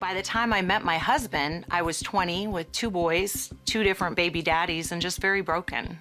By the time I met my husband, I was 20 with 2 boys, 2 different baby daddies, and just very broken.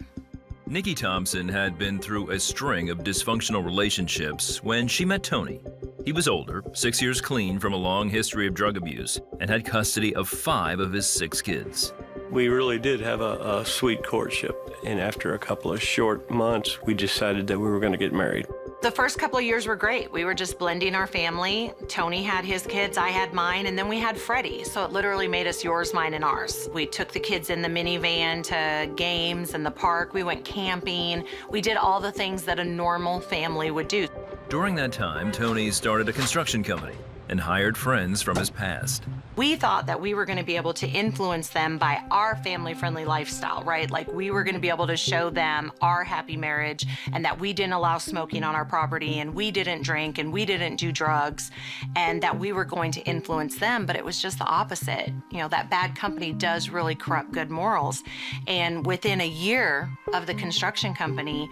Nikki Thompson had been through a string of dysfunctional relationships when she met Tony. He was older, 6 years clean from a long history of drug abuse, and had custody of 5 of his 6 kids. We really did have a sweet courtship, and after a couple of short months, we decided that we were going to get married. The first couple of years were great. We were just blending our family. Tony had his kids, I had mine, and then we had Freddy. So it literally made us yours, mine, and ours. We took the kids in the minivan to games in the park. We went camping. We did all the things that a normal family would do. During that time, Tony started a construction company and hired friends from his past. We thought that we were going to be able to influence them by our family-friendly lifestyle, right? Like we were going to be able to show them our happy marriage and that we didn't allow smoking on our property and we didn't drink and we didn't do drugs and that we were going to influence them, but it was just the opposite. You know, that bad company does really corrupt good morals. And within a year of the construction company,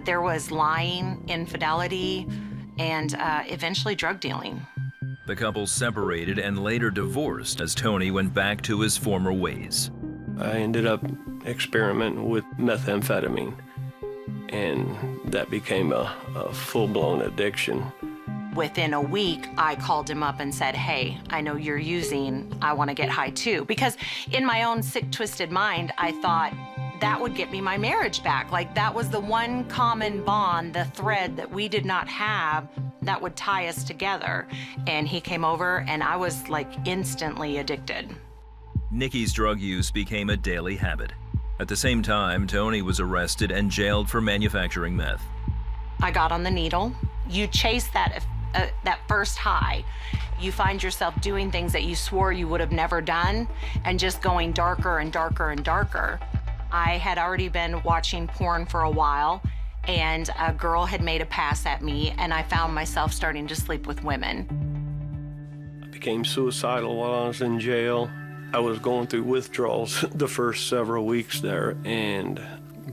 there was lying, infidelity, and eventually drug dealing. The couple separated and later divorced as Tony went back to his former ways. I ended up experimenting with methamphetamine, and that became a full-blown addiction. Within a week, I called him up and said, hey, I know you're using, I want to get high too. Because in my own sick, twisted mind, I thought that would get me my marriage back. Like that was the one common bond, the thread that we did not have that would tie us together. And he came over and I was like instantly addicted. Nikki's drug use became a daily habit. At the same time, Tony was arrested and jailed for manufacturing meth. I got on the needle. You chase that first high. You find yourself doing things that you swore you would have never done and just going darker and darker and darker. I had already been watching porn for a while, and a girl had made a pass at me, and I found myself starting to sleep with women. I became suicidal while I was in jail. I was going through withdrawals the first several weeks there and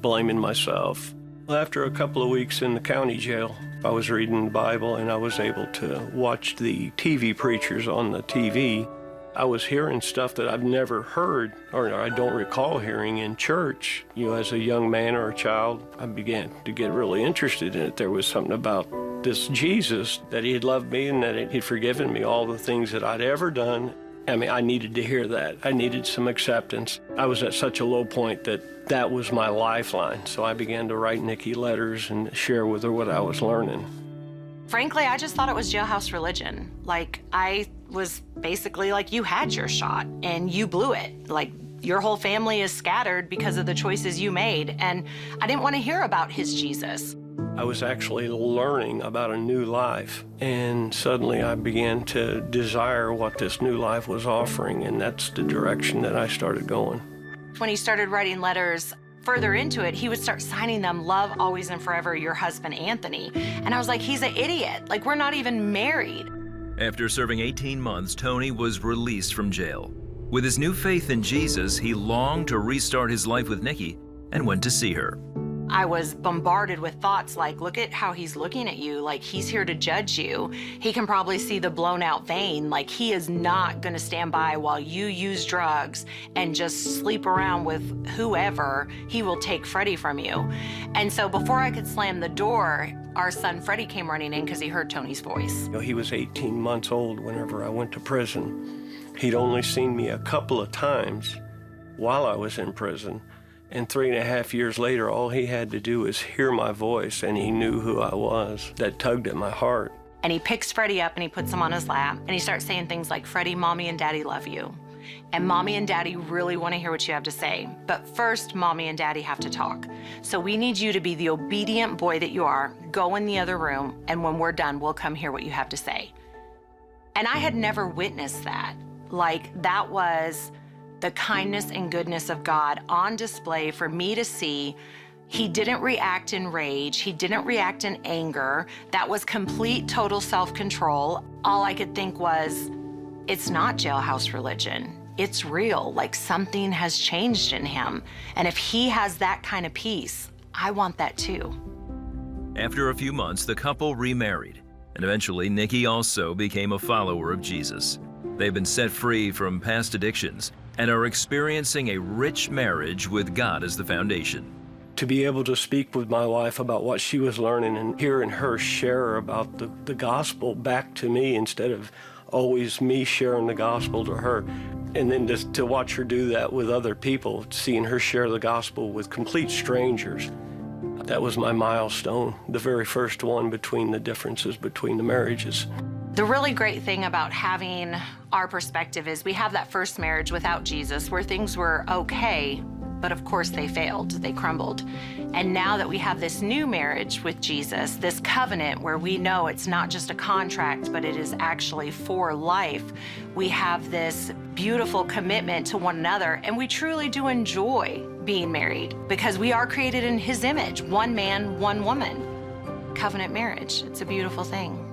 blaming myself. After a couple of weeks in the county jail, I was reading the Bible and I was able to watch the TV preachers on the TV. I was hearing stuff that I've never heard, or I don't recall hearing in church. You know, as a young man or a child, I began to get really interested in it. There was something about this Jesus, that he had loved me and that he'd forgiven me all the things that I'd ever done. I mean, I needed to hear that. I needed some acceptance. I was at such a low point that that was my lifeline. So I began to write Nikki letters and share with her what I was learning. Frankly, I just thought it was Jailhouse Religion. Like, I was basically like, you had your shot and you blew it. Like, your whole family is scattered because of the choices you made. And I didn't want to hear about his Jesus. I was actually learning about a new life. And suddenly I began to desire what this new life was offering. And that's the direction that I started going. When he started writing letters, further into it, he would start signing them, love, always and forever, your husband, Anthony. And I was like, he's an idiot. Like, we're not even married. After serving 18 months, Tony was released from jail. With his new faith in Jesus, he longed to restart his life with Nikki and went to see her. I was bombarded with thoughts like, look at how he's looking at you. Like, he's here to judge you. He can probably see the blown out vein. Like, he is not gonna stand by while you use drugs and just sleep around with whoever. He will take Freddy from you. And so before I could slam the door, our son Freddy came running in because he heard Tony's voice. You know, he was 18 months old whenever I went to prison. He'd only seen me a couple of times while I was in prison. And 3.5 years later, all he had to do was hear my voice, and he knew who I was. That tugged at my heart. And he picks Freddy up and he puts him on his lap, and he starts saying things like, Freddy, Mommy and Daddy love you. And Mommy and Daddy really want to hear what you have to say. But first, Mommy and Daddy have to talk. So we need you to be the obedient boy that you are. Go in the other room, and when we're done, we'll come hear what you have to say. And I had never witnessed that. Like, that was the kindness and goodness of God on display for me to see. He didn't react in rage. He didn't react in anger. That was complete, total self-control. All I could think was, it's not Jailhouse Religion. It's real. Like, something has changed in him. And if he has that kind of peace, I want that too. After a few months, the couple remarried. And eventually, Nikki also became a follower of Jesus. They've been set free from past addictions and are experiencing a rich marriage with God as the foundation. To be able to speak with my wife about what she was learning and hearing her share about the gospel back to me instead of always me sharing the gospel to her. And then just to watch her do that with other people, seeing her share the gospel with complete strangers. That was my milestone, the very first one between the differences between the marriages. The really great thing about having our perspective is we have that first marriage without Jesus where things were okay, but of course they failed, they crumbled. And now that we have this new marriage with Jesus, this covenant where we know it's not just a contract, but it is actually for life, we have this beautiful commitment to one another, and we truly do enjoy being married because we are created in His image, one man, one woman. Covenant marriage, it's a beautiful thing.